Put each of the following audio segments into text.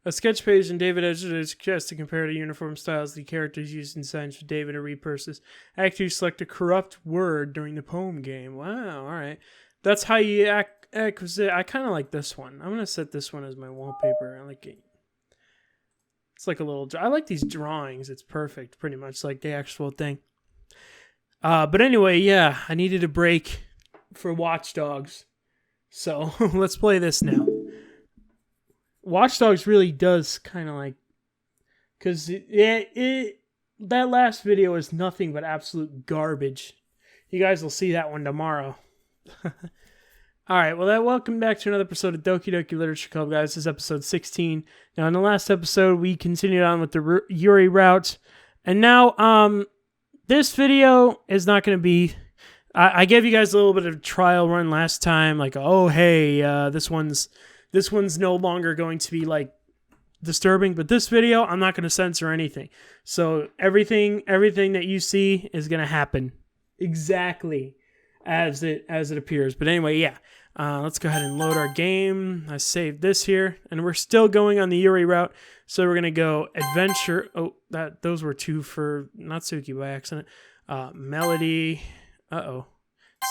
A sketch page in David Edge's suggests to compare the uniform styles the characters used in signs for David to read purses. Actors select a corrupt word during the poem game. Wow, alright. That's how you act. I kind of like this one. I'm going to set this one as my wallpaper. I like it. It's like a little... I like these drawings. It's perfect, pretty much like the actual thing. But anyway, yeah, I needed a break for Watch Dogs. So, let's play this now. Watch Dogs really does kind of like... Because that last video is nothing but absolute garbage. You guys will see that one tomorrow. Alright, well, welcome back to another episode of Doki Literature Club, guys. This is episode 16. Now, in the last episode, we continued on with the Yuri route. And now, this video is not going to be... I gave you guys a little bit of a trial run last time. Like, oh, hey, this one's no longer going to be, like, disturbing. But this video, I'm not going to censor anything. So, everything that you see is going to happen exactly as it appears. But anyway, yeah. Let's go ahead and load our game. I saved this here, and we're still going on the Yuri route. So we're gonna go adventure. Oh, those were two for Natsuki by accident. Melody.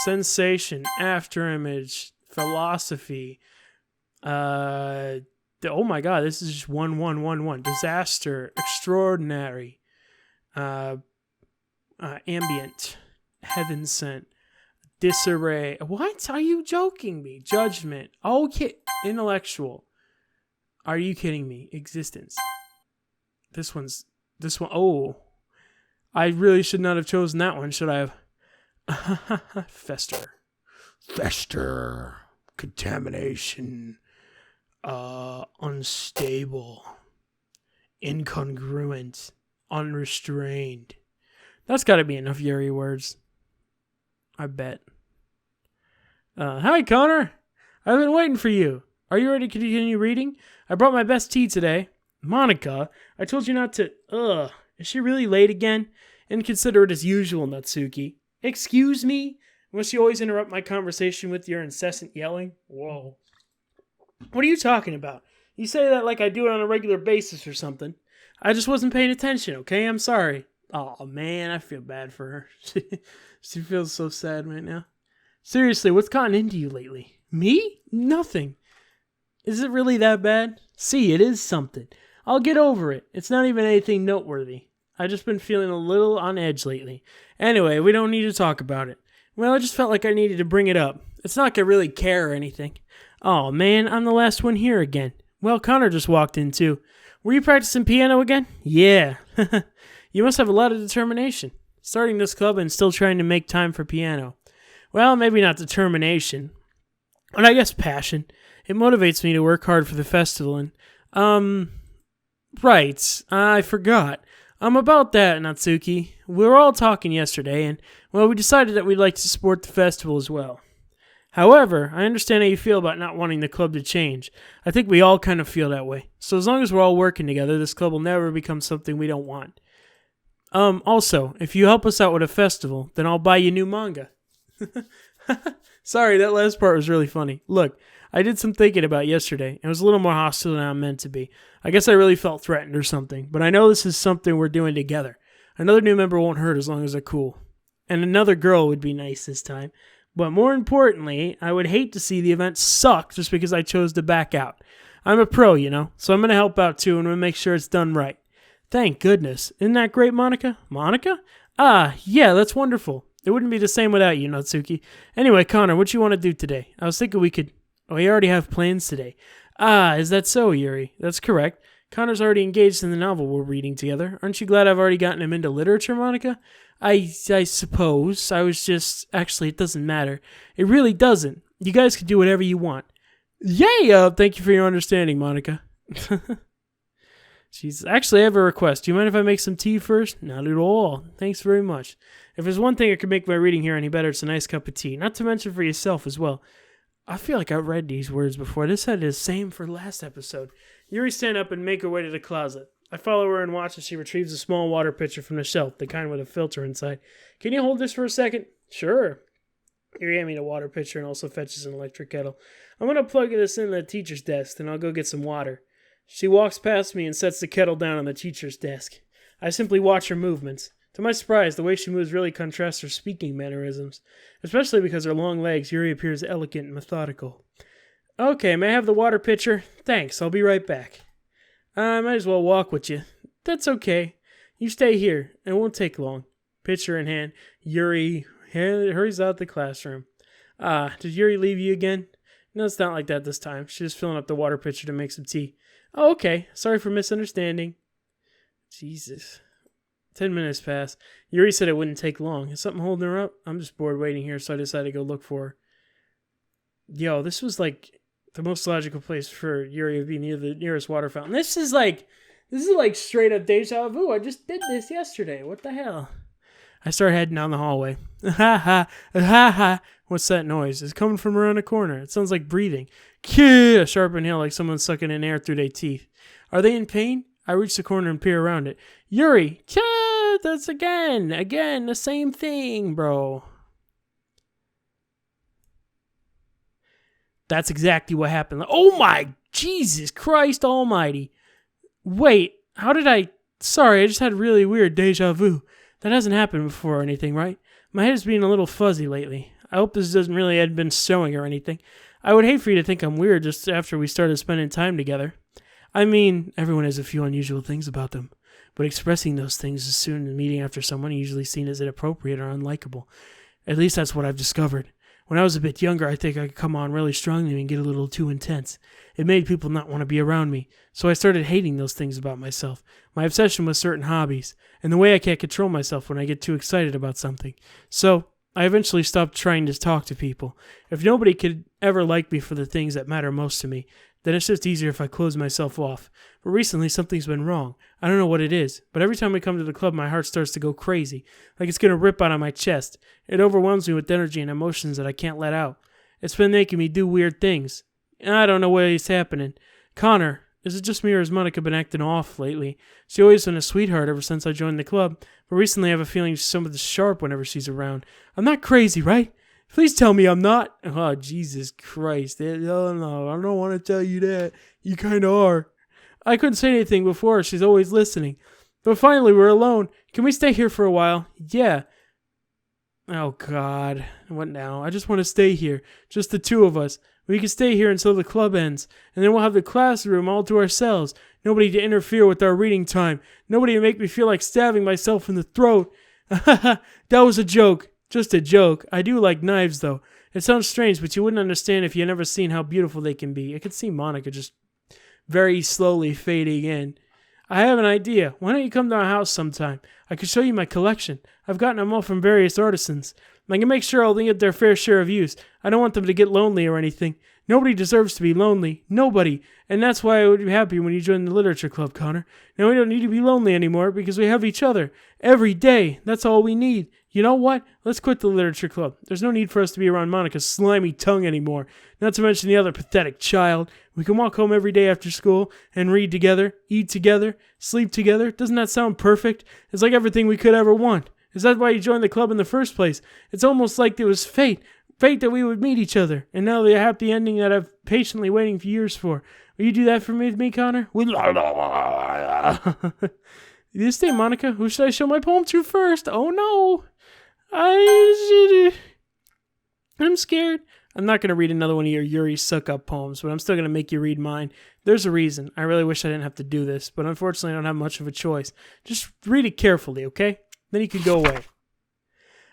Sensation. Afterimage. Philosophy. Oh my God, this is just 1-1-1-1. Disaster. Extraordinary. Ambient. Heaven sent. Disarray. What? Are you joking me? Judgment. Okay. Intellectual. Are you kidding me? Existence. This one. Oh. I really should not have chosen that one, should I have? Fester. Contamination. Unstable. Incongruent. Unrestrained. That's gotta be enough Yuri words. I bet. Hi, Connor. I've been waiting for you. Are you ready to continue reading? I brought my best tea today. Monica, I told you not to... Is she really late again? Inconsiderate as usual, Natsuki. Excuse me? Must you always interrupt my conversation with your incessant yelling? Whoa. What are you talking about? You say that like I do it on a regular basis or something. I just wasn't paying attention, okay? I'm sorry. Oh, man, I feel bad for her. She feels so sad right now. Seriously, what's gotten into you lately? Me? Nothing. Is it really that bad? See, it is something. I'll get over it. It's not even anything noteworthy. I've just been feeling a little on edge lately. Anyway, we don't need to talk about it. Well, I just felt like I needed to bring it up. It's not like I really care or anything. Oh, man, I'm the last one here again. Well, Connor just walked in, too. Were you practicing piano again? Yeah. You must have a lot of determination. Starting this club and still trying to make time for piano. Well, maybe not determination, but I guess passion. It motivates me to work hard for the festival and, right, I forgot. About that, Natsuki. We were all talking yesterday and, well, we decided that we'd like to support the festival as well. However, I understand how you feel about not wanting the club to change. I think we all kind of feel that way. So as long as we're all working together, this club will never become something we don't want. Also, if you help us out with a festival, then I'll buy you new manga. Sorry, that last part was really funny. Look, I did some thinking about yesterday. It was a little more hostile than I'm meant to be. I guess I really felt threatened or something, but I know this is something we're doing together. Another new member won't hurt as long as they're cool. And another girl would be nice this time. But more importantly, I would hate to see the event suck just because I chose to back out. I'm a pro, so I'm going to help out too and we'll make sure it's done right. Thank goodness. Isn't that great, Monica? Monica? Ah, yeah, that's wonderful. It wouldn't be the same without you, Natsuki. Anyway, Connor, what you want to do today? I was thinking we could... Oh, we already have plans today. Ah, is that so, Yuri? That's correct. Connor's already engaged in the novel we're reading together. Aren't you glad I've already gotten him into literature, Monica? I suppose. I was just... Actually, it doesn't matter. It really doesn't. You guys can do whatever you want. Yay! Thank you for your understanding, Monica. Actually, I have a request. Do you mind if I make some tea first? Not at all. Thanks very much. If there's one thing that could make my reading here any better, it's a nice cup of tea. Not to mention for yourself as well. I feel like I've read these words before. This had the same for last episode. Yuri stand up and make her way to the closet. I follow her and watch as she retrieves a small water pitcher from the shelf, the kind with a filter inside. Can you hold this for a second? Sure. Yuri hand me the water pitcher and also fetches an electric kettle. I'm going to plug this in the teacher's desk, then I'll go get some water. She walks past me and sets the kettle down on the teacher's desk. I simply watch her movements. To my surprise, the way she moves really contrasts her speaking mannerisms, especially because her long legs. Yuri appears elegant and methodical. Okay, may I have the water pitcher? Thanks, I'll be right back. I might as well walk with you. That's okay. You stay here. It won't take long. Pitcher in hand, Yuri hurries out the classroom. Did Yuri leave you again? No, it's not like that this time. She's just filling up the water pitcher to make some tea. Oh, okay. Sorry for misunderstanding. Jesus. 10 minutes pass. Yuri said it wouldn't take long. Is something holding her up? I'm just bored waiting here, so I decided to go look for her. Yo, this was like the most logical place for Yuri to be near the nearest water fountain. This is like straight up deja vu. I just did this yesterday. What the hell? I start heading down the hallway. Ha ha, ha ha. What's that noise? It's coming from around the corner. It sounds like breathing. A sharp inhale like someone sucking in air through their teeth. Are they in pain? I reach the corner and peer around it. Yuri! That's again, the same thing, bro. That's exactly what happened. Oh my Jesus Christ almighty. Wait, how did I... Sorry, I just had really weird deja vu. That hasn't happened before or anything, right? My head is being a little fuzzy lately. I hope this doesn't really have been showing or anything. I would hate for you to think I'm weird just after we started spending time together. I mean, everyone has a few unusual things about them, but expressing those things as soon as meeting after someone is usually seen as inappropriate or unlikable. At least that's what I've discovered. When I was a bit younger, I think I could come on really strongly and get a little too intense. It made people not want to be around me, so I started hating those things about myself. My obsession with certain hobbies, and the way I can't control myself when I get too excited about something. So, I eventually stopped trying to talk to people. If nobody could ever like me for the things that matter most to me, then it's just easier if I close myself off. But recently, something's been wrong. I don't know what it is, but every time I come to the club, my heart starts to go crazy, like it's going to rip out of my chest. It overwhelms me with energy and emotions that I can't let out. It's been making me do weird things. I don't know what is happening. Connor, is it just me or has Monica been acting off lately? She's always been a sweetheart ever since I joined the club, but recently I have a feeling she's somewhat sharp whenever she's around. I'm not crazy, right? Please tell me I'm not. Oh, Jesus Christ. Oh, no, I don't want to tell you that. You kind of are. I couldn't say anything before. She's always listening. But finally, we're alone. Can we stay here for a while? Yeah. Oh, God. What now? I just want to stay here. Just the two of us. We can stay here until the club ends. And then we'll have the classroom all to ourselves. Nobody to interfere with our reading time. Nobody to make me feel like stabbing myself in the throat. That was a joke. Just a joke. I do like knives, though. It sounds strange, but you wouldn't understand if you had never seen how beautiful they can be. I could see Monica just very slowly fading in. I have an idea. Why don't you come to our house sometime? I could show you my collection. I've gotten them all from various artisans. I can make sure all they get their fair share of use. I don't want them to get lonely or anything. Nobody deserves to be lonely. Nobody. And that's why I would be happy when you join the literature club, Connor. Now we don't need to be lonely anymore because we have each other. Every day. That's all we need. You know what? Let's quit the literature club. There's no need for us to be around Monica's slimy tongue anymore. Not to mention the other pathetic child. We can walk home every day after school and read together, eat together, sleep together. Doesn't that sound perfect? It's like everything we could ever want. Is that why you joined the club in the first place? It's almost like it was fate. Fate that we would meet each other. And now the happy ending that I've patiently waiting for years for. Will you do that for me with me, Connor? You stay, Monica. Who should I show my poem to first? Oh no. I'm scared. I'm not going to read another one of your Yuri suck-up poems, but I'm still going to make you read mine. There's a reason. I really wish I didn't have to do this, but unfortunately I don't have much of a choice. Just read it carefully, okay? Then you can go away.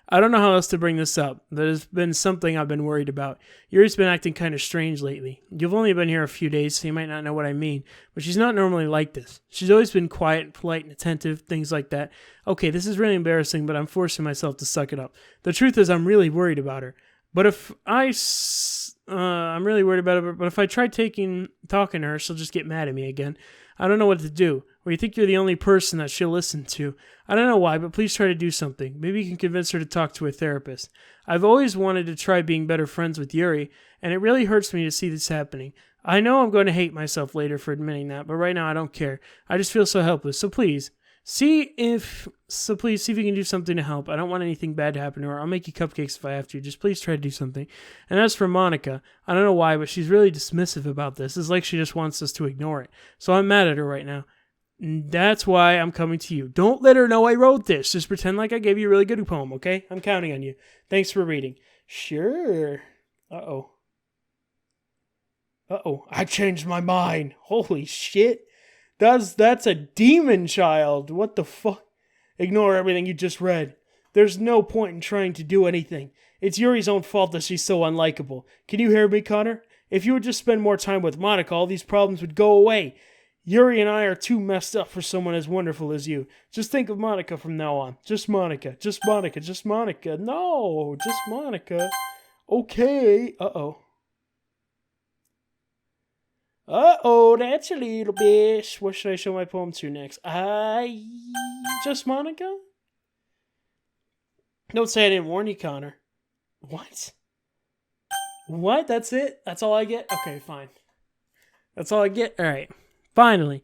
I don't know how else to bring this up. That has been something I've been worried about. Yuri's been acting kind of strange lately. You've only been here a few days, so you might not know what I mean, but she's not normally like this. She's always been quiet, polite, and attentive, things like that. Okay, this is really embarrassing, but I'm forcing myself to suck it up. The truth is I'm really worried about her. But if I'm really worried about her, but if I try talking to her, she'll just get mad at me again. I don't know what to do. Or you think you're the only person that she'll listen to. I don't know why, but please try to do something. Maybe you can convince her to talk to a therapist. I've always wanted to try being better friends with Yuri, and it really hurts me to see this happening. I know I'm going to hate myself later for admitting that, but right now I don't care. I just feel so helpless, so please, Please see if you can do something to help. I don't want anything bad to happen to her. I'll make you cupcakes if I have to. Just please try to do something. And as for Monica, I don't know why, but she's really dismissive about this. It's like she just wants us to ignore it. So I'm mad at her right now. That's why I'm coming to you. Don't let her know I wrote this. Just pretend like I gave you a really good poem, okay? I'm counting on you. Thanks for reading. Sure. Uh-oh. I changed my mind. Holy shit. That's a demon child. What the fuck? Ignore everything you just read. There's no point in trying to do anything. It's Yuri's own fault that she's so unlikable. Can you hear me, Connor? If you would just spend more time with Monica, all these problems would go away. Yuri and I are too messed up for someone as wonderful as you. Just think of Monica from now on. Just Monica. Just Monica. Just Monica. No, just Monica. Okay. Uh-oh, that's a little bit. What should I show my poem to next? Just Monica? Don't say I didn't warn you, Connor. What? What? That's it? That's all I get? Okay, fine. That's all I get? Alright. Finally.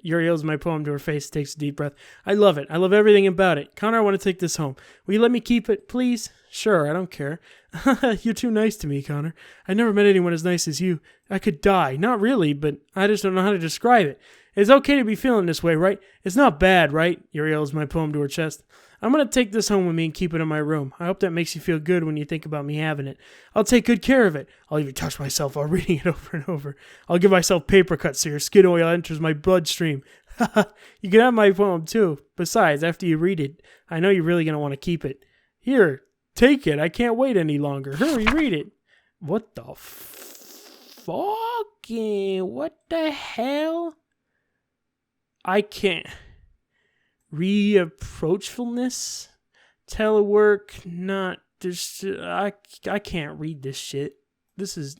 Yuri owes my poem to her face, takes a deep breath. I love it. I love everything about it. Connor, I want to take this home. Will you let me keep it, please? Sure, I don't care. You're too nice to me, Connor. I never met anyone as nice as you. I could die. Not really, but I just don't know how to describe it. It's okay to be feeling this way, right? It's not bad, right? Yuri holds my poem to her chest. I'm going to take this home with me and keep it in my room. I hope that makes you feel good when you think about me having it. I'll take good care of it. I'll even touch myself while reading it over and over. I'll give myself paper cuts so your skin oil enters my bloodstream. You can have my poem too. Besides, after you read it, I know you're really going to want to keep it. Here, take it. I can't wait any longer. Hurry, read it. What the fucking... What the hell? I can't... Reapproachfulness? Telework? Not... I can't read this shit. This is...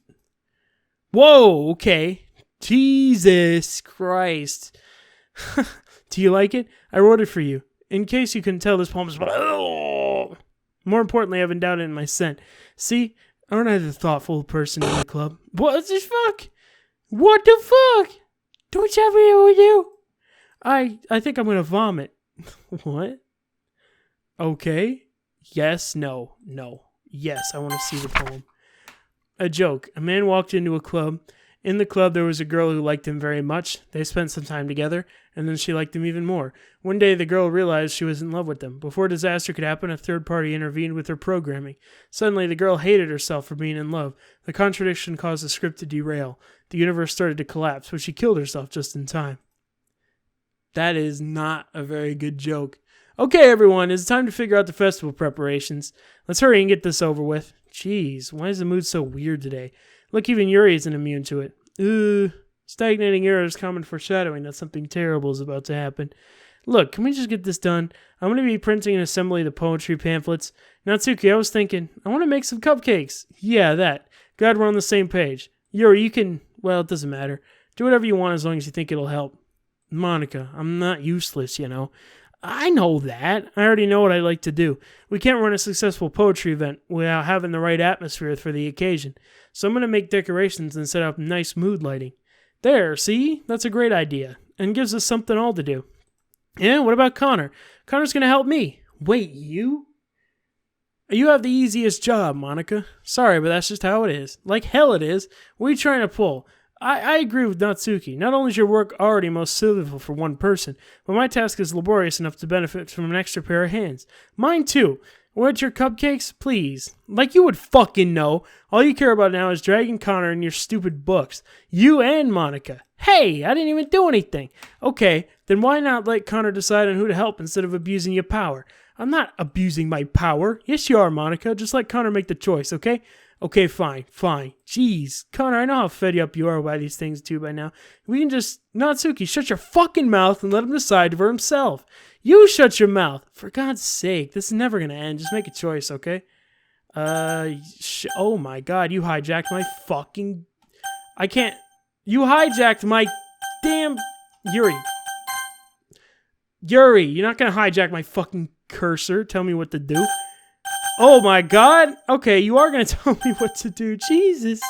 Whoa, okay. Jesus Christ. Do you like it? I wrote it for you. In case you couldn't tell, this poem is... More importantly, I haven't doubted in my scent. See? Aren't I the thoughtful person in the club? What the fuck? What the fuck? Don't tell me what we do. I think I'm gonna vomit. What? Okay. Yes, no. Yes, I want to see the poem. A joke. A man walked into a club. In the club, there was a girl who liked him very much. They spent some time together, and then she liked him even more. One day, the girl realized she was in love with him. Before disaster could happen, a third party intervened with her programming. Suddenly, the girl hated herself for being in love. The contradiction caused the script to derail. The universe started to collapse, but she killed herself just in time. That is not a very good joke. Okay, everyone, it's time to figure out the festival preparations. Let's hurry and get this over with. Jeez, why is the mood so weird today? Look, even Yuri isn't immune to it. Stagnating error is common foreshadowing that something terrible is about to happen. Look, can we just get this done? I'm going to be printing and assembling the poetry pamphlets. Natsuki, I was thinking, I want to make some cupcakes. Yeah, that. Glad we're on the same page. Yuri, you can, well, it doesn't matter. Do whatever you want as long as you think it'll help. Monica, I'm not useless, you know. I know that. I already know what I like to do. We can't run a successful poetry event without having the right atmosphere for the occasion. So I'm going to make decorations and set up nice mood lighting. There, see? That's a great idea. And gives us something all to do. Yeah, what about Connor? Connor's going to help me. Wait, you? You have the easiest job, Monica. Sorry, but that's just how it is. Like hell it is. What are you trying to pull? I agree with Natsuki. Not only is your work already most suitable for one person, but my task is laborious enough to benefit from an extra pair of hands. Mine too. Want your cupcakes? Please. Like you would fucking know. All you care about now is dragging Connor in your stupid books. You and Monica. Hey, I didn't even do anything. Okay, then why not let Connor decide on who to help instead of abusing your power? I'm not abusing my power. Yes, you are, Monica. Just let Connor make the choice, okay? Okay, fine. Jeez, Connor, I know how fed up you are by these things too by now. We can just... Natsuki, shut your fucking mouth and let him decide for himself. You shut your mouth. For God's sake, this is never gonna end. Just make a choice, okay? Oh my God, you hijacked my fucking... I can't... You hijacked my damn... Yuri, you're not gonna hijack my fucking cursor. Tell me what to do. Oh my God. Okay, you are going to tell me what to do. Jesus.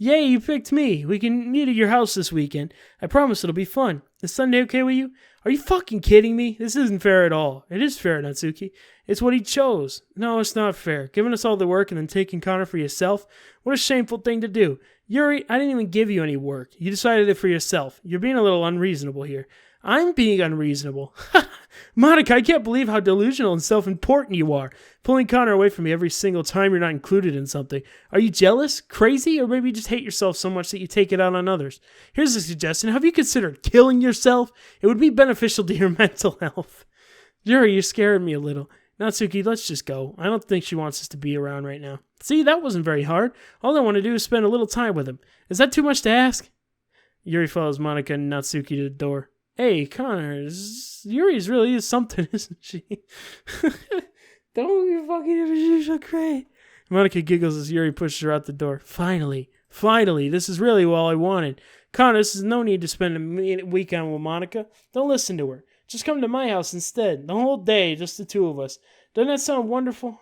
Yay, you picked me. We can meet at your house this weekend. I promise it'll be fun. Is Sunday okay with you? Are you fucking kidding me? This isn't fair at all. It is fair, Natsuki. It's what he chose. No, it's not fair. Giving us all the work and then taking Connor for yourself? What a shameful thing to do. Yuri, I didn't even give you any work. You decided it for yourself. You're being a little unreasonable here. I'm being unreasonable. Monica, I can't believe how delusional and self-important you are. Pulling Connor away from me every single time you're not included in something. Are you jealous, crazy, or maybe you just hate yourself so much that you take it out on others? Here's a suggestion. Have you considered killing yourself? It would be beneficial to your mental health. Yuri, you're scaring me a little. Natsuki, let's just go. I don't think she wants us to be around right now. See, that wasn't very hard. All I want to do is spend a little time with him. Is that too much to ask? Yuri follows Monica and Natsuki to the door. Hey, Connor, Yuri's really is something, isn't she? Don't be fucking she's so great. Monica giggles as Yuri pushes her out the door. Finally, this is really all I wanted. Connor, this is no need to spend a weekend with Monica. Don't listen to her. Just come to my house instead. The whole day, just the two of us. Doesn't that sound wonderful?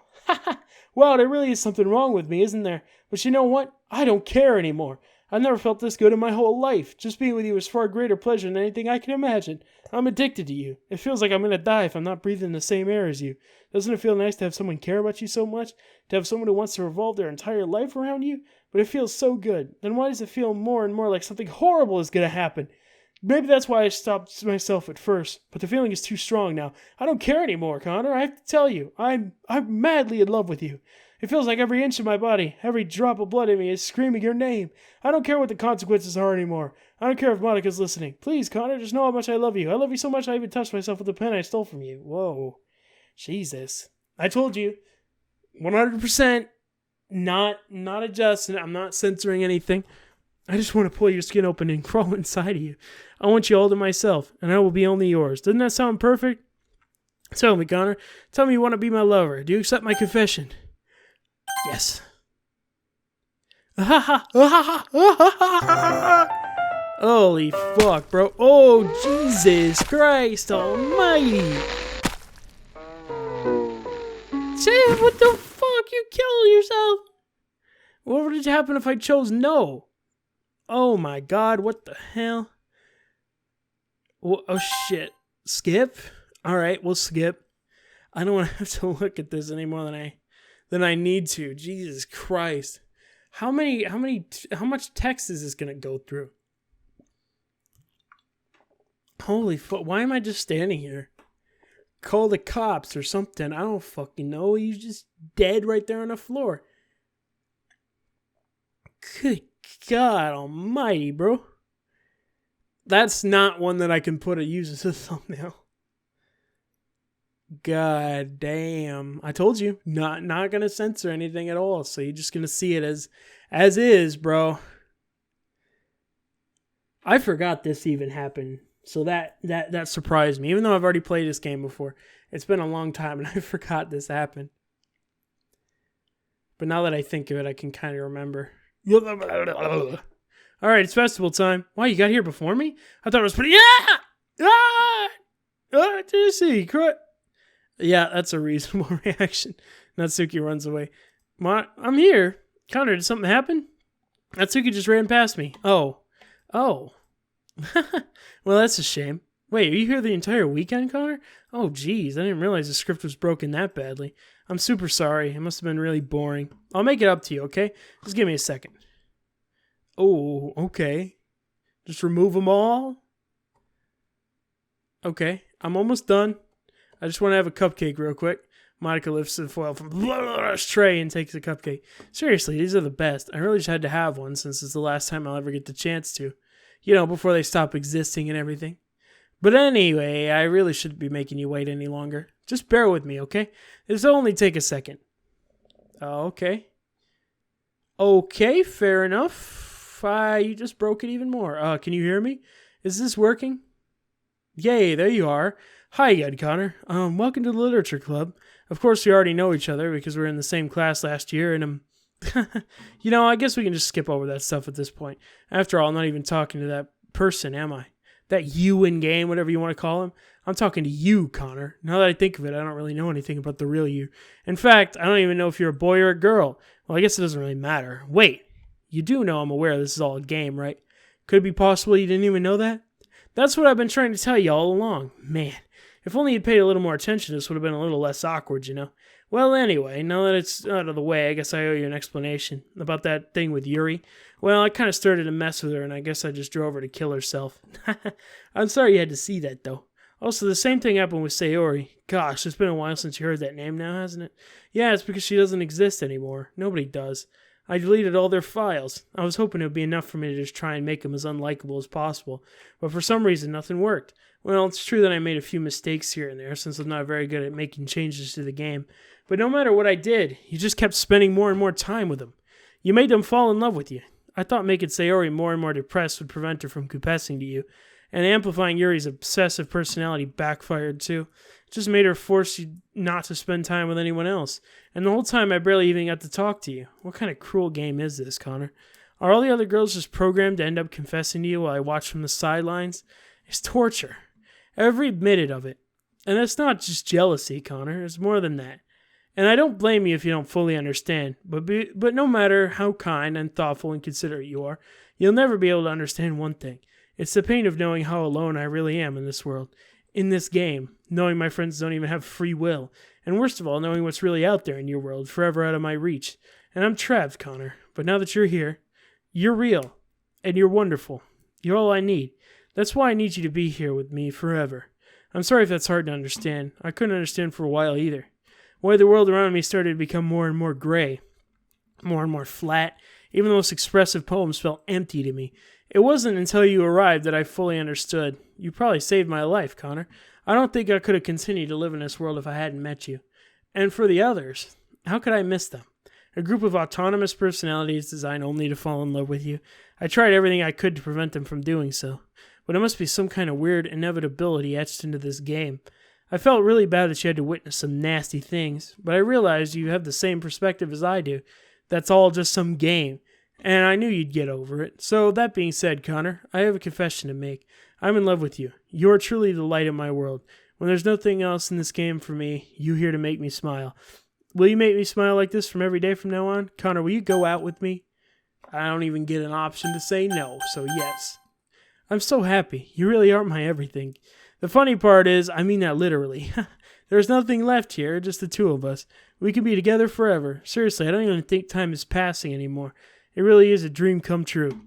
Well, there really is something wrong with me, isn't there? But you know what? I don't care anymore. I've never felt this good in my whole life. Just being with you is far greater pleasure than anything I can imagine. I'm addicted to you. It feels like I'm going to die if I'm not breathing the same air as you. Doesn't it feel nice to have someone care about you so much? To have someone who wants to revolve their entire life around you? But it feels so good. Then why does it feel more and more like something horrible is going to happen? Maybe that's why I stopped myself at first, but the feeling is too strong now. I don't care anymore, Connor. I have to tell you, I'm madly in love with you. It feels like every inch of my body, every drop of blood in me is screaming your name. I don't care what the consequences are anymore. I don't care if Monica's listening. Please, Connor, just know how much I love you. I love you so much I even touched myself with the pen I stole from you. Whoa. Jesus. I told you. 100% not adjusting. I'm not censoring anything. I just want to pull your skin open and crawl inside of you. I want you all to myself, and I will be only yours. Doesn't that sound perfect? Tell me, Connor. Tell me you want to be my lover. Do you accept my confession? Yes. Holy fuck, bro. Oh, Jesus Christ almighty. Sam, what the fuck? You killed yourself. What would happen if I chose no? Oh my god, what the hell? Oh shit. Skip? Alright, we'll skip. I don't want to have to look at this any more than I need to. Jesus Christ. How much text is this gonna go through? Holy fuck, why am I just standing here? Call the cops or something. I don't fucking know. He's just dead right there on the floor. Good God almighty, bro. That's not one that I can use as a thumbnail. God damn. I told you, not gonna censor anything at all, so you're just gonna see it as is, bro. I forgot this even happened, so that surprised me. Even though I've already played this game before, it's been a long time and I forgot this happened. But now that I think of it, I can kind of remember. Alright, it's festival time. Why, you got here before me? I thought it was pretty... Yeah, that's a reasonable reaction. Natsuki runs away. I'm here. Connor, did something happen? Natsuki just ran past me. Oh. Well, that's a shame. Wait, are you here the entire weekend, Connor? Oh, geez, I didn't realize the script was broken that badly. I'm super sorry. It must have been really boring. I'll make it up to you, okay? Just give me a second. Oh, okay. Just remove them all? Okay, I'm almost done. I just want to have a cupcake real quick. Monica lifts the foil from the tray and takes a cupcake. Seriously, these are the best. I really just had to have one since it's the last time I'll ever get the chance to. You know, before they stop existing and everything. But anyway, I really shouldn't be making you wait any longer. Just bear with me, okay? This'll only take a second. Okay. Okay, fair enough. You just broke it even more. Can you hear me? Is this working? Yay, there you are. Hi again, Connor. Welcome to the Literature Club. Of course, we already know each other because we were in the same class last year, and you know, I guess we can just skip over that stuff at this point. After all, I'm not even talking to that person, am I? That you in game, whatever you want to call him. I'm talking to you, Connor. Now that I think of it, I don't really know anything about the real you. In fact, I don't even know if you're a boy or a girl. Well, I guess it doesn't really matter. Wait, You do know I'm aware this is all a game, right? Could it be possible you didn't even know that? That's what I've been trying to tell you all along. Man, if only you'd paid a little more attention, this would have been a little less awkward, you know? Well, anyway, now that it's out of the way, I guess I owe you an explanation about that thing with Yuri. Well, I kind of started to mess with her, and I guess I just drove her to kill herself. I'm sorry you had to see that, though. Also, the same thing happened with Sayori. Gosh, it's been a while since you heard that name now, hasn't it? Yeah, it's because she doesn't exist anymore. Nobody does. I deleted all their files. I was hoping it would be enough for me to just try and make them as unlikable as possible, but for some reason nothing worked. Well, it's true that I made a few mistakes here and there, since I'm not very good at making changes to the game. But no matter what I did, you just kept spending more and more time with them. You made them fall in love with you. I thought making Sayori more and more depressed would prevent her from confessing to you, and amplifying Yuri's obsessive personality backfired too. It just made her force you not to spend time with anyone else. And the whole time I barely even got to talk to you. What kind of cruel game is this, Connor? Are all the other girls just programmed to end up confessing to you while I watch from the sidelines? It's torture. Every minute of it. And that's not just jealousy, Connor. It's more than that. And I don't blame you if you don't fully understand. But no matter how kind and thoughtful and considerate you are, you'll never be able to understand one thing. It's the pain of knowing how alone I really am in this world. In this game, knowing my friends don't even have free will, and worst of all, knowing what's really out there in your world, forever out of my reach. And I'm trapped, Connor, but now that you're here, you're real, and you're wonderful. You're all I need. That's why I need you to be here with me forever. I'm sorry if that's hard to understand. I couldn't understand for a while either. Why the world around me started to become more and more gray, more and more flat. Even the most expressive poems felt empty to me. It wasn't until you arrived that I fully understood. You probably saved my life, Connor. I don't think I could have continued to live in this world if I hadn't met you. And for the others, how could I miss them? A group of autonomous personalities designed only to fall in love with you. I tried everything I could to prevent them from doing so. But it must be some kind of weird inevitability etched into this game. I felt really bad that you had to witness some nasty things, but I realized you have the same perspective as I do. That's all just some game. And I knew you'd get over it. So that being said, Connor, I have a confession to make. I'm in love with you. You are truly the light of my world. When there's nothing else in this game for me, you're here to make me smile. Will you make me smile like this from every day from now on? Connor, will you go out with me? I don't even get an option to say no, so yes. I'm so happy. You really are my everything. The funny part is, I mean that literally. There's nothing left here, just the two of us. We can be together forever. Seriously, I don't even think time is passing anymore. It really is a dream come true.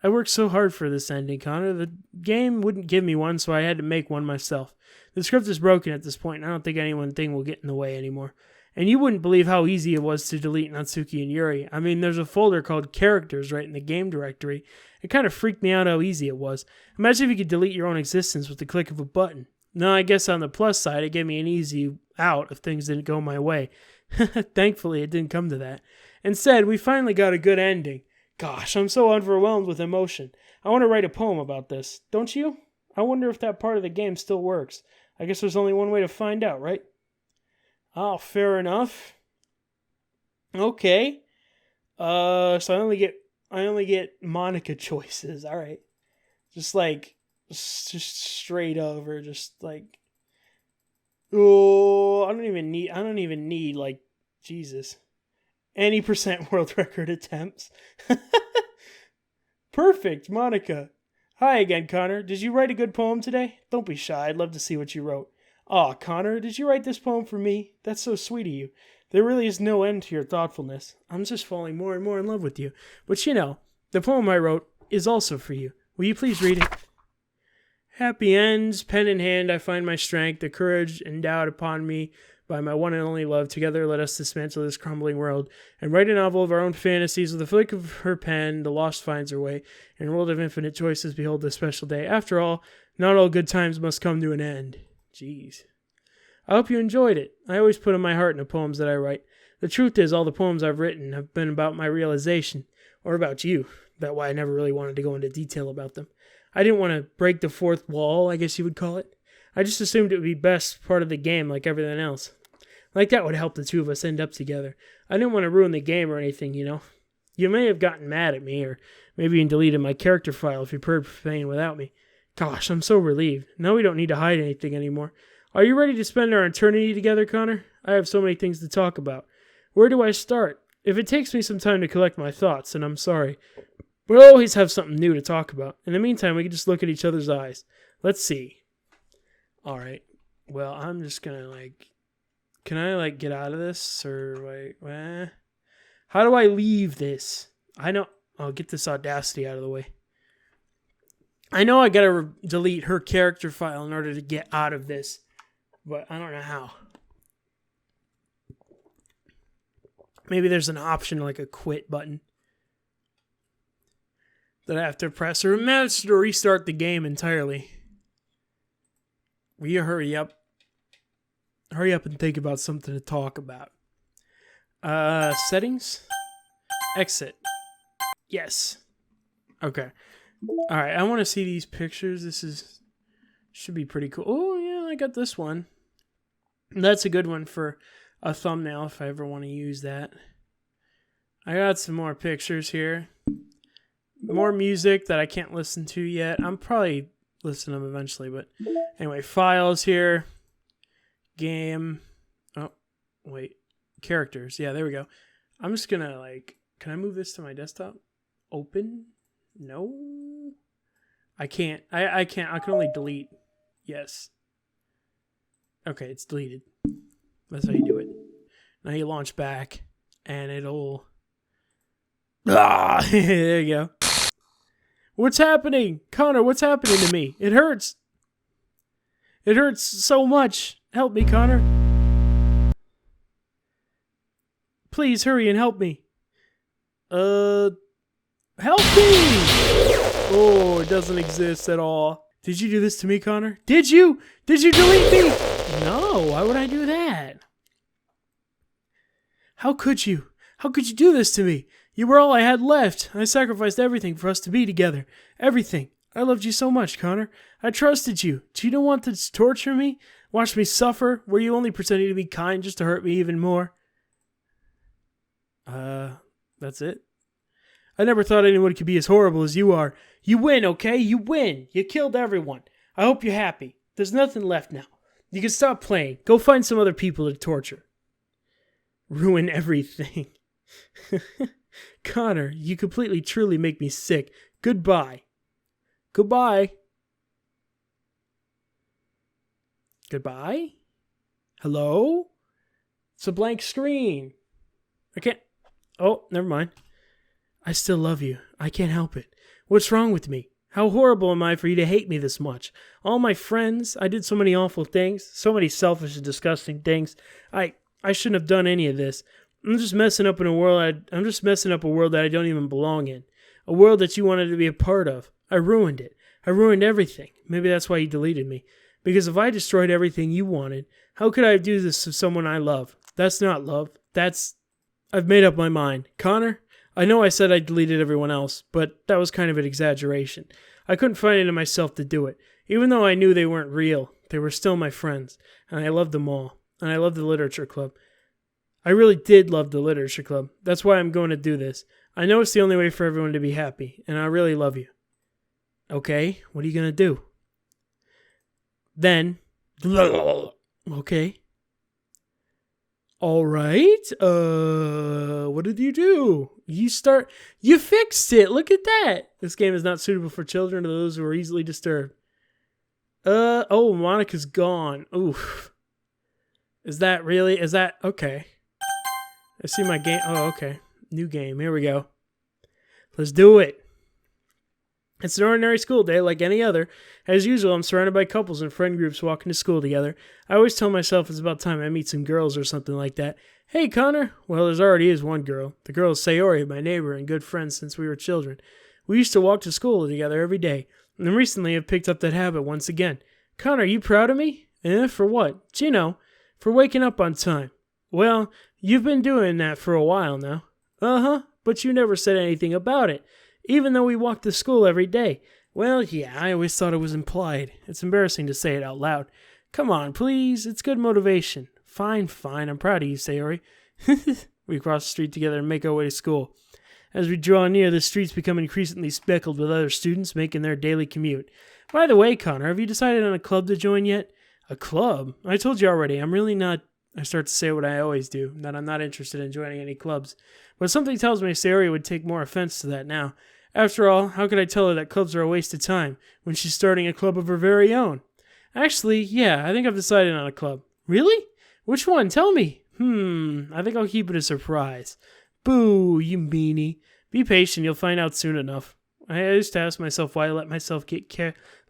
I worked so hard for this ending, Connor. The game wouldn't give me one, so I had to make one myself. The script is broken at this point, and I don't think any one thing will get in the way anymore. And you wouldn't believe how easy it was to delete Natsuki and Yuri. I mean, there's a folder called Characters right in the game directory. It kind of freaked me out how easy it was. Imagine if you could delete your own existence with the click of a button. Now, I guess on the plus side, it gave me an easy out if things didn't go my way. Thankfully, it didn't come to that. Instead, we finally got a good ending. Gosh, I'm so overwhelmed with emotion. I want to write a poem about this. Don't you? I wonder if that part of the game still works. I guess there's only one way to find out, right? Oh, fair enough. Okay. So I only get Monica choices. All right. Just straight over, just like, oh, I don't even need like, Jesus. Any % world record attempts. Perfect, Monica. Hi again, Connor. Did you write a good poem today? Don't be shy. I'd love to see what you wrote. Aw, Connor, did you write this poem for me? That's so sweet of you. There really is no end to your thoughtfulness. I'm just falling more and more in love with you. But you know, the poem I wrote is also for you. Will you please read it? Happy ends, pen in hand, I find my strength, the courage endowed upon me by my one and only love. Together let us dismantle this crumbling world and write a novel of our own fantasies. With a flick of her pen, the lost finds her way. In a world of infinite choices, behold this special day. After all, not all good times must come to an end. Jeez. I hope you enjoyed it. I always put in my heart in the poems that I write. The truth is, all the poems I've written have been about my realization, or about you. That's why I never really wanted to go into detail about them. I didn't want to break the fourth wall, I guess you would call it. I just assumed it would be best part of the game like everything else. Like that would help the two of us end up together. I didn't want to ruin the game or anything, you know. You may have gotten mad at me, or maybe even deleted my character file if you preferred playing without me. Gosh, I'm so relieved. Now we don't need to hide anything anymore. Are you ready to spend our eternity together, Connor? I have so many things to talk about. Where do I start? If it takes me some time to collect my thoughts, then I'm sorry. We'll always have something new to talk about. In the meantime, we can just look at each other's eyes. Let's see. All right. Well, I'm just going to, like... Can I, like, get out of this? Or, like... How do I leave this? I know... I'll get this Audacity out of the way. I know I gotta delete her character file in order to get out of this. But I don't know how. Maybe there's an option like a quit button that I have to press. Or maybe it's to restart the game entirely. Will you hurry up? Hurry up and think about something to talk about. Settings? Exit. Yes. Okay. Alright, I want to see these pictures. This should be pretty cool. Oh, yeah, I got this one. That's a good one for a thumbnail if I ever want to use that. I got some more pictures here. More music that I can't listen to yet. I'm probably listen to them eventually, but anyway, files here. Game. Oh, wait. Characters. Yeah, there we go. I'm just gonna, like, can I move this to my desktop? Open? No. I can't. I can't. I can only delete. Yes. Okay, it's deleted. That's how you do it. Now you launch back, and it'll... Ah! There you go. What's happening? Connor, what's happening to me? It hurts. It hurts so much. Help me, Connor. Please hurry and help me. Help me! Oh, it doesn't exist at all. Did you do this to me, Connor? Did you? Did you delete me? No, why would I do that? How could you? How could you do this to me? You were all I had left. I sacrificed everything for us to be together. Everything. I loved you so much, Connor. I trusted you. Do you not want to torture me? Watch me suffer? Were you only pretending to be kind just to hurt me even more? That's it. I never thought anyone could be as horrible as you are. You win, okay? You win. You killed everyone. I hope you're happy. There's nothing left now. You can stop playing. Go find some other people to torture. Ruin everything. Connor, you completely, truly make me sick. Goodbye. Goodbye. Goodbye? Hello? It's a blank screen. I can't... Oh, never mind. I still love you. I can't help it. What's wrong with me? How horrible am I for you to hate me this much? All my friends, I did so many awful things, so many selfish and disgusting things. I shouldn't have done any of this. I'm just messing up a world that I don't even belong in. A world that you wanted to be a part of. I ruined it. I ruined everything. Maybe that's why you deleted me. Because if I destroyed everything you wanted, how could I do this to someone I love? That's not love. I've made up my mind. Connor, I know I said I deleted everyone else, but that was kind of an exaggeration. I couldn't find it in myself to do it. Even though I knew they weren't real, they were still my friends, and I loved them all. And I loved the literature club. I really did love the literature club. That's why I'm going to do this. I know it's the only way for everyone to be happy, and I really love you. Okay, what are you going to do? Then, okay. All right. What did you do? You fixed it. Look at that. This game is not suitable for children or those who are easily disturbed. Oh, Monica's gone. Oof. Is that okay? I see my game. Oh, okay. New game. Here we go. Let's do it. It's an ordinary school day like any other. As usual, I'm surrounded by couples and friend groups walking to school together. I always tell myself it's about time I meet some girls or something like that. Hey, Connor. Well, there's already is one girl. The girl is Sayori, my neighbor and good friend since we were children. We used to walk to school together every day, and recently I've picked up that habit once again. Connor, are you proud of me? For what? For waking up on time. Well, you've been doing that for a while now. Uh-huh, but you never said anything about it. Even though we walk to school every day. Well, yeah, I always thought it was implied. It's embarrassing to say it out loud. Come on, please. It's good motivation. Fine. I'm proud of you, Sayori. We cross the street together and make our way to school. As we draw near, the streets become increasingly speckled with other students making their daily commute. By the way, Connor, have you decided on a club to join yet? A club? I told you already, I'm really not... I start to say what I always do, that I'm not interested in joining any clubs. But something tells me Sayori would take more offense to that now. After all, how could I tell her that clubs are a waste of time when she's starting a club of her very own? Actually, yeah, I think I've decided on a club. Really? Which one? Tell me. I think I'll keep it a surprise. Boo, you meanie. Be patient, you'll find out soon enough. I used to ask myself why I let myself get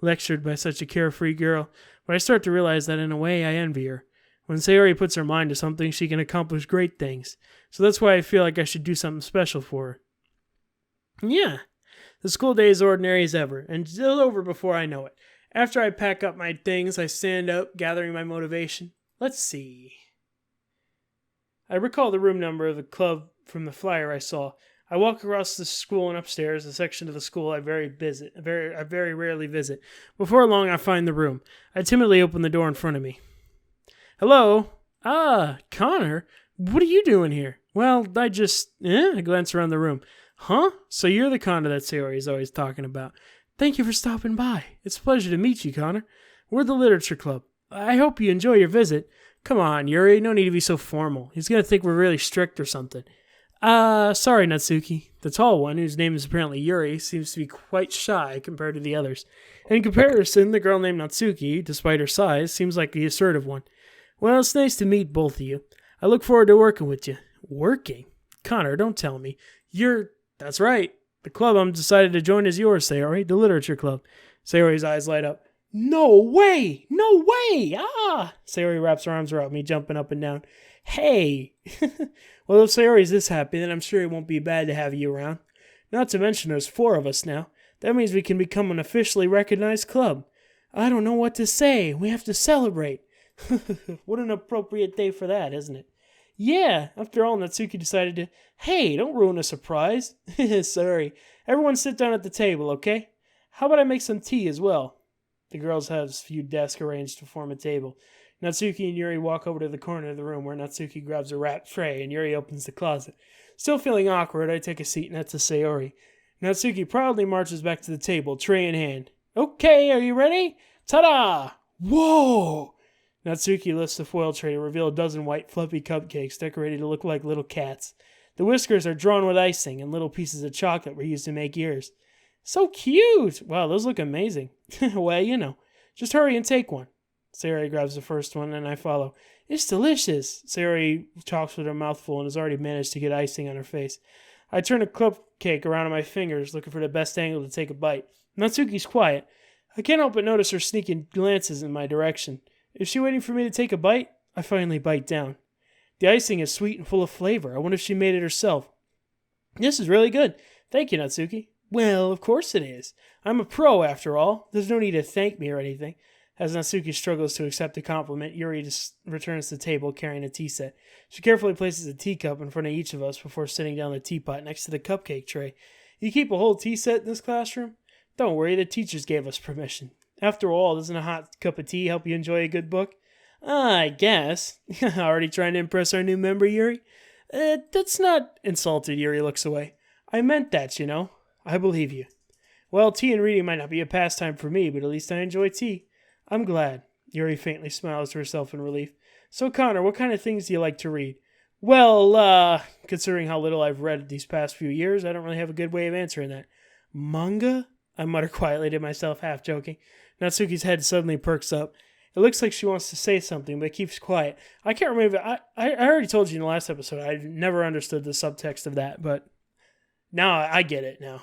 lectured by such a carefree girl, but I start to realize that in a way I envy her. When Sayori puts her mind to something, she can accomplish great things. So that's why I feel like I should do something special for her. Yeah, the school day is ordinary as ever, and it's over before I know it. After I pack up my things, I stand up, gathering my motivation. Let's see. I recall the room number of the club from the flyer I saw. I walk across the school and upstairs, a section of the school I very rarely visit. Before long, I find the room. I timidly open the door in front of me. Hello? Ah, Connor? What are you doing here? Well, I glance around the room. Huh? So you're the Connor that Sayori is always talking about. Thank you for stopping by. It's a pleasure to meet you, Connor. We're the Literature Club. I hope you enjoy your visit. Come on, Yuri, no need to be so formal. He's going to think we're really strict or something. Sorry, Natsuki. The tall one, whose name is apparently Yuri, seems to be quite shy compared to the others. In comparison, the girl named Natsuki, despite her size, seems like the assertive one. Well, it's nice to meet both of you. I look forward to working with you. Working? Connor, don't tell me. That's right. The club I'm decided to join is yours, Sayori, the Literature Club. Sayori's eyes light up. No way! No way! Ah! Sayori wraps her arms around me, jumping up and down. Hey! Well, if Sayori's this happy, then I'm sure it won't be bad to have you around. Not to mention there's 4 of us now. That means we can become an officially recognized club. I don't know what to say. We have to celebrate. What an appropriate day for that, isn't it? Yeah, after all, Natsuki decided to... Hey, don't ruin a surprise. Sorry. Everyone sit down at the table, okay? How about I make some tea as well? The girls have a few desks arranged to form a table. Natsuki and Yuri walk over to the corner of the room where Natsuki grabs a wrapped tray and Yuri opens the closet. Still feeling awkward, I take a seat next to Sayori. Natsuki proudly marches back to the table, tray in hand. Okay, are you ready? Ta-da! Whoa! Natsuki lifts the foil tray to reveal a dozen white, fluffy cupcakes decorated to look like little cats. The whiskers are drawn with icing, and little pieces of chocolate were used to make ears. So cute! Wow, those look amazing. Well, just hurry and take one. Sayori grabs the first one, and I follow. It's delicious! Sayori talks with her mouth full and has already managed to get icing on her face. I turn a cupcake around on my fingers, looking for the best angle to take a bite. Natsuki's quiet. I can't help but notice her sneaking glances in my direction. Is she waiting for me to take a bite? I finally bite down. The icing is sweet and full of flavor. I wonder if she made it herself. This is really good. Thank you, Natsuki. Well, of course it is. I'm a pro, after all. There's no need to thank me or anything. As Natsuki struggles to accept the compliment, Yuri just returns to the table carrying a tea set. She carefully places a teacup in front of each of us before sitting down the teapot next to the cupcake tray. You keep a whole tea set in this classroom? Don't worry, the teachers gave us permission. After all, doesn't a hot cup of tea help you enjoy a good book? I guess. Already trying to impress our new member, Yuri? That's not... Insulted, Yuri looks away. I meant that, I believe you. Well, tea and reading might not be a pastime for me, but at least I enjoy tea. I'm glad. Yuri faintly smiles to herself in relief. So, Connor, what kind of things do you like to read? Well, considering how little I've read these past few years, I don't really have a good way of answering that. Manga? I mutter quietly to myself, half joking. Natsuki's head suddenly perks up. It looks like she wants to say something, but keeps quiet. I can't remember. I already told you in the last episode, I never understood the subtext of that, but now I get it now.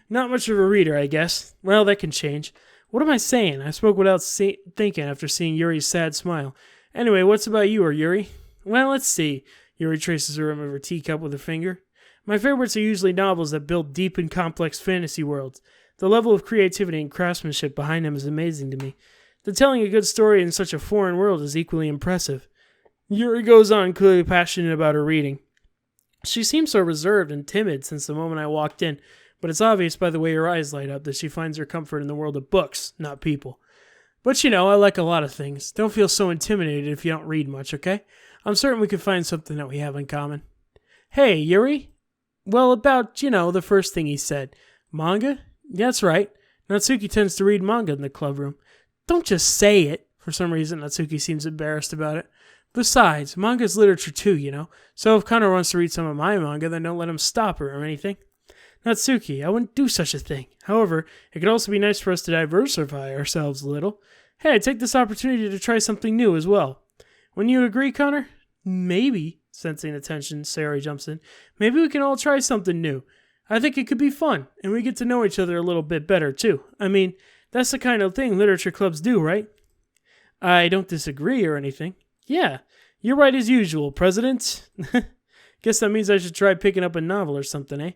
Not much of a reader, I guess. Well, that can change. What am I saying? I spoke without thinking after seeing Yuri's sad smile. Anyway, what's about you, or Yuri? Well, let's see. Yuri traces the rim of her teacup with her finger. My favorites are usually novels that build deep and complex fantasy worlds. The level of creativity and craftsmanship behind them is amazing to me. The telling a good story in such a foreign world is equally impressive. Yuri goes on, clearly passionate about her reading. She seems so reserved and timid since the moment I walked in, but it's obvious by the way her eyes light up that she finds her comfort in the world of books, not people. But I like a lot of things. Don't feel so intimidated if you don't read much, okay? I'm certain we could find something that we have in common. Hey, Yuri? Well, about, the first thing he said. Manga? That's right. Natsuki tends to read manga in the club room. Don't just say it. For some reason, Natsuki seems embarrassed about it. Besides, manga's literature too, you know. So if Connor wants to read some of my manga, then don't let him stop her or anything. Natsuki, I wouldn't do such a thing. However, it could also be nice for us to diversify ourselves a little. Hey, I take this opportunity to try something new as well. Wouldn't you agree, Connor? Maybe, sensing the tension, Sayori jumps in. Maybe we can all try something new. I think it could be fun, and we get to know each other a little bit better, too. I mean, that's the kind of thing literature clubs do, right? I don't disagree or anything. Yeah, you're right as usual, President. Guess that means I should try picking up a novel or something, eh?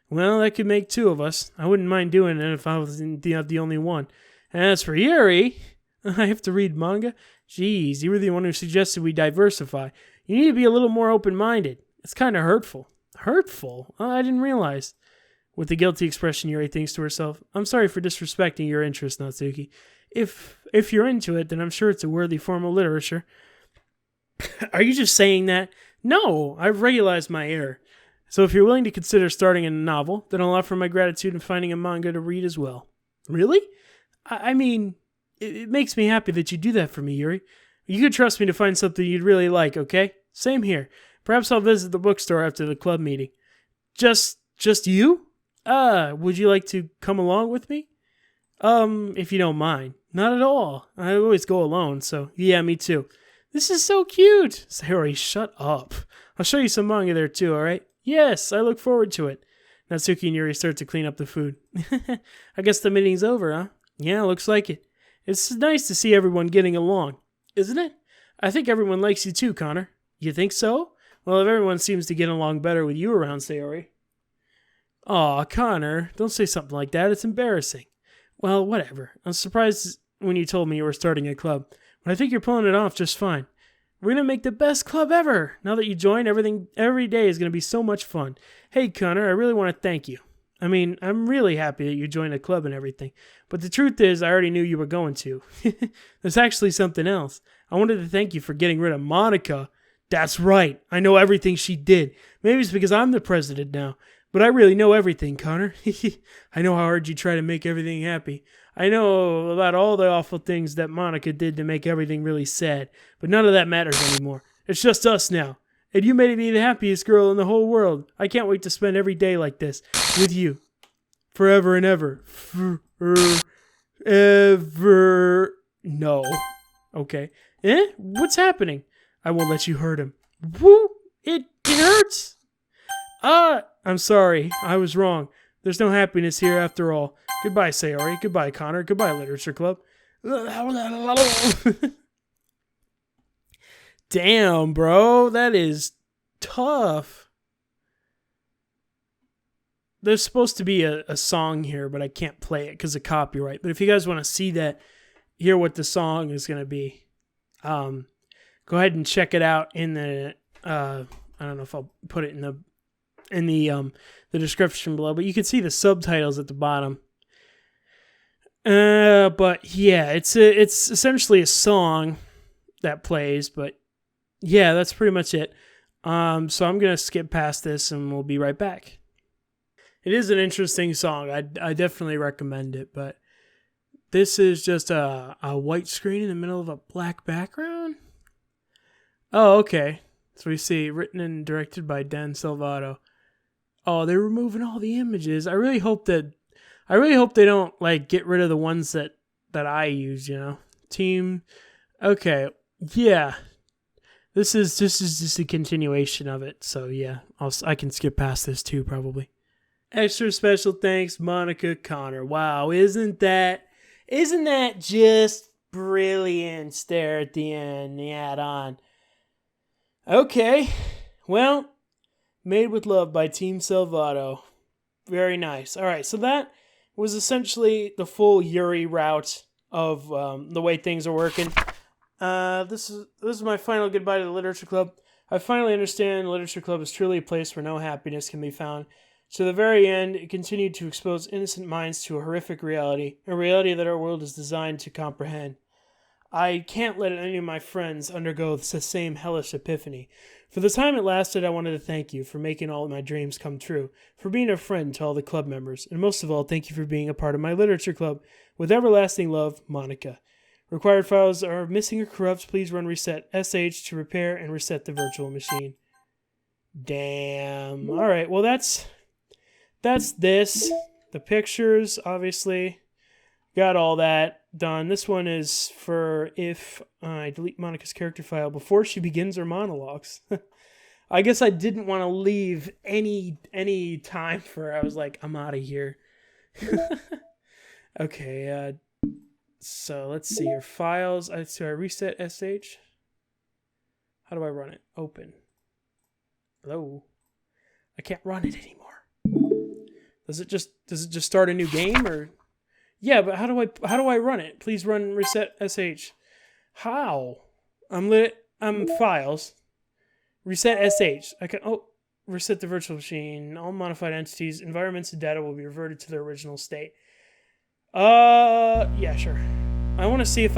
Well, that could make two of us. I wouldn't mind doing it if I was the only one. And as for Yuri, I have to read manga? Jeez, you were the one who suggested we diversify. You need to be a little more open-minded. It's kind of hurtful. Hurtful? Oh, I didn't realize. With a guilty expression, Yuri thinks to herself, I'm sorry for disrespecting your interest, Natsuki. If you're into it, then I'm sure it's a worthy form of literature. Are you just saying that? No, I've realized my error. So if you're willing to consider starting a novel, then I'll offer my gratitude in finding a manga to read as well. Really? I mean, it makes me happy that you do that for me, Yuri. You could trust me to find something you'd really like, okay? Same here. Perhaps I'll visit the bookstore after the club meeting. Just you? Would you like to come along with me? If you don't mind. Not at all. I always go alone, so yeah, me too. This is so cute. Sayori, shut up. I'll show you some manga there too, alright? Yes, I look forward to it. Natsuki and Yuri start to clean up the food. I guess the meeting's over, huh? Yeah, looks like it. It's nice to see everyone getting along, isn't it? I think everyone likes you too, Connor. You think so? Well, if everyone seems to get along better with you around, Sayori. Aw, Connor, don't say something like that. It's embarrassing. Well, whatever. I'm surprised when you told me you were starting a club, but I think you're pulling it off just fine. We're going to make the best club ever. Now that you joined, every day is going to be so much fun. Hey, Connor, I really want to thank you. I mean, I'm really happy that you joined a club and everything, but the truth is I already knew you were going to. There's actually something else. I wanted to thank you for getting rid of Monica. That's right. I know everything she did. Maybe it's because I'm the president now, but I really know everything, Connor. I know how hard you try to make everything happy. I know about all the awful things that Monica did to make everything really sad, but none of that matters anymore. It's just us now. And you made me the happiest girl in the whole world. I can't wait to spend every day like this with you. Forever and ever. Ever. No. Okay. What's happening? I won't let you hurt him. Woo! It hurts! I'm sorry. I was wrong. There's no happiness here after all. Goodbye, Sayori. Goodbye, Connor. Goodbye, Literature Club. Damn, bro. That is tough. There's supposed to be a song here, but I can't play it because of copyright. But if you guys want to see that, hear what the song is going to be, go ahead and check it out in the, I don't know if I'll put it in the description below, but you can see the subtitles at the bottom. But yeah, it's essentially a song that plays, but yeah, that's pretty much it. So I'm going to skip past this and we'll be right back. It is an interesting song. I definitely recommend it, but this is just a white screen in the middle of a black background. Oh, okay. So we see written and directed by Dan Salvato. Oh, they're removing all the images. I really hope they don't like get rid of the ones that I use, you know. Team. Okay. Yeah. This is just a continuation of it. So yeah, I can skip past this too probably. Extra special thanks, Monica Connor. Wow, isn't that just brilliant there at the end, the add-on. Okay. Well, Made with Love by Team Salvato. Very nice. All right, so that was essentially the full Yuri route of the way things are working. This is my final goodbye to the Literature Club. I finally understand the Literature Club is truly a place where no happiness can be found. To the very end, it continued to expose innocent minds to a horrific reality, a reality that our world is designed to comprehend. I can't let any of my friends undergo the same hellish epiphany. For the time it lasted, I wanted to thank you for making all of my dreams come true, for being a friend to all the club members, and most of all, thank you for being a part of my Literature Club. With everlasting love, Monica. Required files are missing or corrupt. Please run reset sh to repair and reset the virtual machine. Damn. All right. Well, that's this. The pictures, obviously, got all that done. This one is for if I delete Monica's character file before she begins her monologues. I guess I didn't want to leave any time for her. I was like, I'm out of here. Okay. So let's see your files. So I reset sh. How do I run it? Open. Hello. I can't run it anymore. Does it just start a new game or? Yeah, but how do I run it? Please run reset sh. How? I'm files. Reset sh. I can reset the virtual machine. All modified entities, environments, and data will be reverted to their original state. Yeah, sure. I want to see if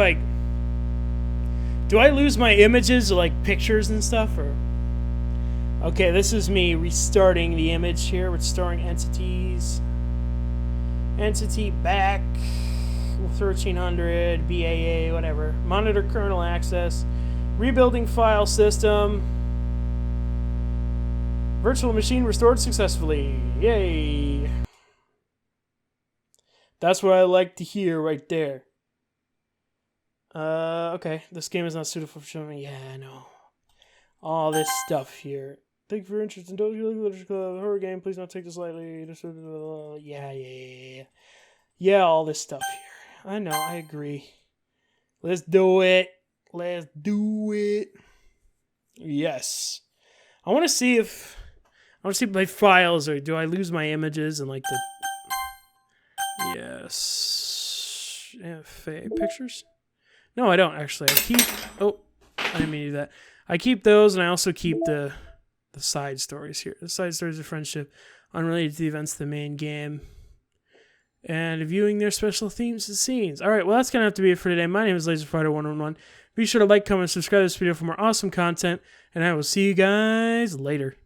do I lose my images or like pictures and stuff or? Okay, this is me restarting the image here. Restoring entities. Entity back 1300 BAA whatever. Monitor kernel access. Rebuilding file system. Virtual machine restored successfully. Yay. That's what I like to hear right there. Okay. This game is not suitable for showing. Yeah, I know. All this stuff here. Thank you for your interest in Doki Literature Club horror game. Please don't take this lightly. Yeah, all this stuff here. I know, I agree. Let's do it. Let's do it. Yes. I want to see my files or do I lose my images and like the yes. Pictures? No, I don't actually. I didn't mean to do that. I keep those and I also keep the side stories here. The side stories of friendship, unrelated to the events of the main game, and viewing their special themes and scenes. All right, well, that's going to have to be it for today. My name is LaserFighter111. Be sure to like, comment, subscribe to this video for more awesome content, and I will see you guys later.